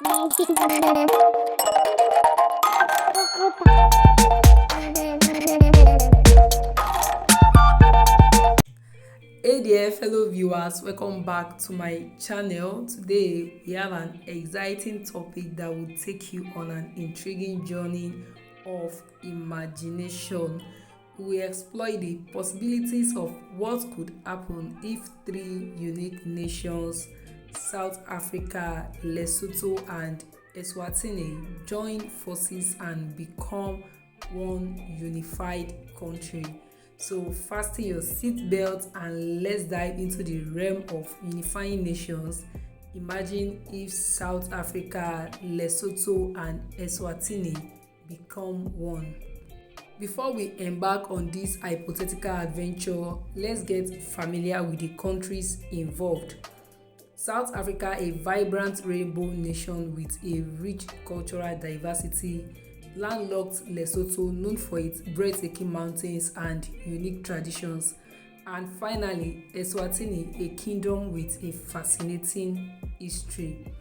Hey there, fellow viewers, welcome back to my channel. Today we have an exciting topic that will take you on an intriguing journey of imagination. We will explore the possibilities of what could happen if three unique nations, South Africa, Lesotho, and Eswatini, join forces and become one unified country. So fasten your seatbelt and let's dive into the realm of unifying nations. Imagine if South Africa, Lesotho, and Eswatini become one. Before we embark on this hypothetical adventure, let's get familiar with the countries involved. South Africa, a vibrant rainbow nation with a rich cultural diversity. Landlocked Lesotho, known for its breathtaking mountains and unique traditions. And finally, Eswatini, a kingdom with a fascinating history.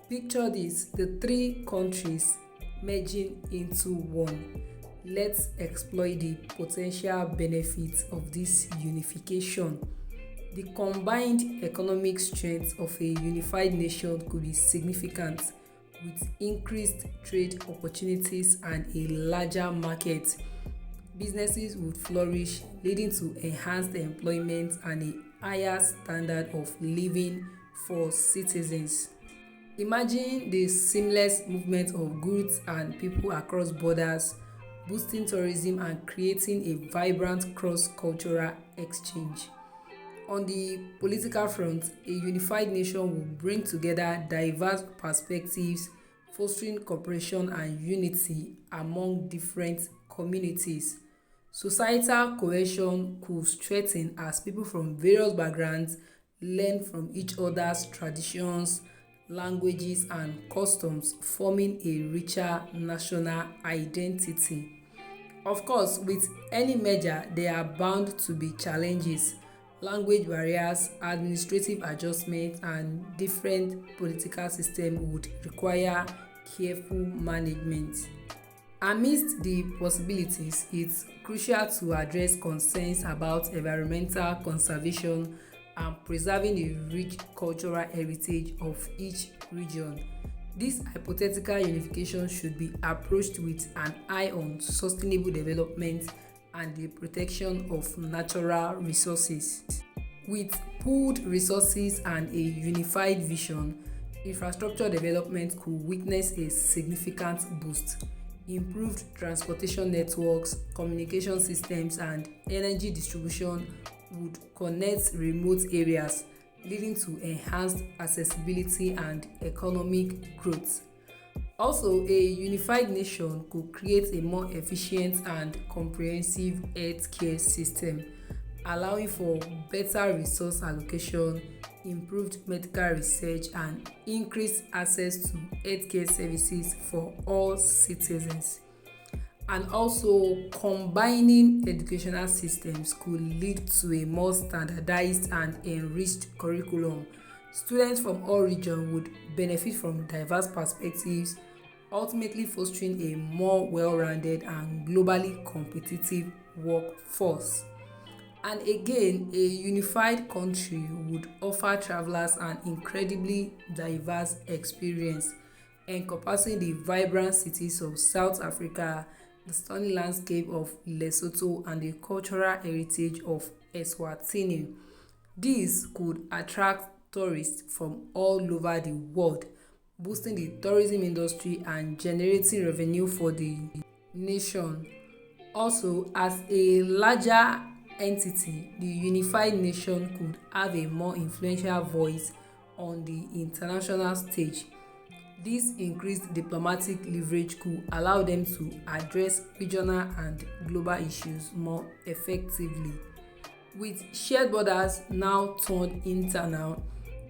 Picture this, the three countries merging into one. Let's explore the potential benefits of this unification. The combined economic strength of a unified nation could be significant, with increased trade opportunities and a larger market. Businesses would flourish, leading to enhanced employment and a higher standard of living for citizens. Imagine the seamless movement of goods and people across borders, boosting tourism and creating a vibrant cross-cultural exchange. On the political front, a unified nation will bring together diverse perspectives, fostering cooperation and unity among different communities. Societal cohesion could strengthen as people from various backgrounds learn from each other's traditions, languages, and customs, forming a richer national identity. Of course, with any merger, there are bound to be challenges. Language barriers, administrative adjustments, and different political systems would require careful management. Amidst the possibilities, it's crucial to address concerns about environmental conservation and preserving the rich cultural heritage of each region. This hypothetical unification should be approached with an eye on sustainable development and the protection of natural resources. With pooled resources and a unified vision, infrastructure development could witness a significant boost. Improved transportation networks, communication systems, and energy distribution would connect remote areas, leading to enhanced accessibility and economic growth. Also, a unified nation could create a more efficient and comprehensive healthcare system, allowing for better resource allocation, improved medical research, and increased access to healthcare services for all citizens. And also, combining educational systems could lead to a more standardized and enriched curriculum. Students from all regions would benefit from diverse perspectives, ultimately fostering a more well-rounded and globally competitive workforce. And again, a unified country would offer travelers an incredibly diverse experience, encompassing the vibrant cities of South Africa, the stunning landscape of Lesotho, and the cultural heritage of Eswatini. This could attract tourists from all over the world, boosting the tourism industry and generating revenue for the nation. Also, as a larger entity, the unified nation could have a more influential voice on the international stage. This increased diplomatic leverage could allow them to address regional and global issues more effectively. With shared borders now turned internal,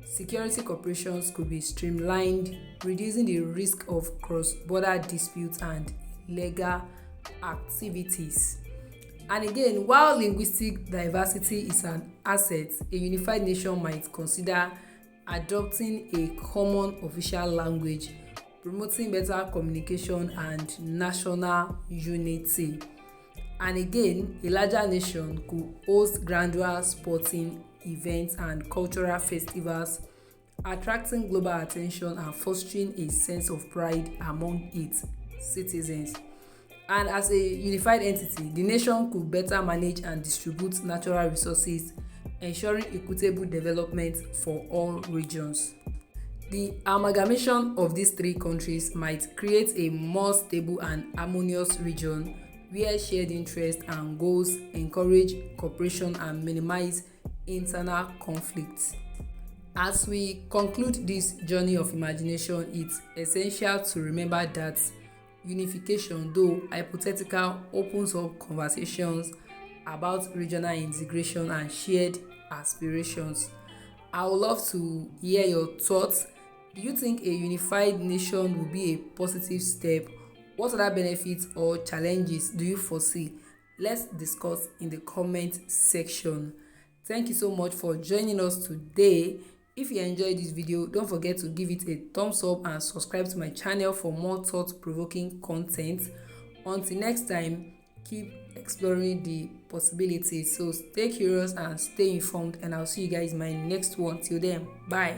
security cooperations could be streamlined, reducing the risk of cross-border disputes and illegal activities. And again, while linguistic diversity is an asset, a unified nation might consider adopting a common official language, promoting better communication and national unity. And again, a larger nation could host grander sporting events and cultural festivals, attracting global attention and fostering a sense of pride among its citizens. And as a unified entity, the nation could better manage and distribute natural resources, ensuring equitable development for all regions. The amalgamation of these three countries might create a more stable and harmonious region where shared interests and goals encourage cooperation and minimize internal conflicts. As we conclude this journey of imagination, it's essential to remember that unification, though hypothetical, opens up conversations about regional integration and shared aspirations. I would love to hear your thoughts. Do you think a unified nation will be a positive step? What other benefits or challenges do you foresee? Let's discuss in the comment section. Thank you so much for joining us today. If you enjoyed this video, don't forget to give it a thumbs up and subscribe to my channel for more thought-provoking content. Until next time, keep exploring the possibilities. So stay curious and stay informed, and I'll see you guys in my next one. Till then, bye.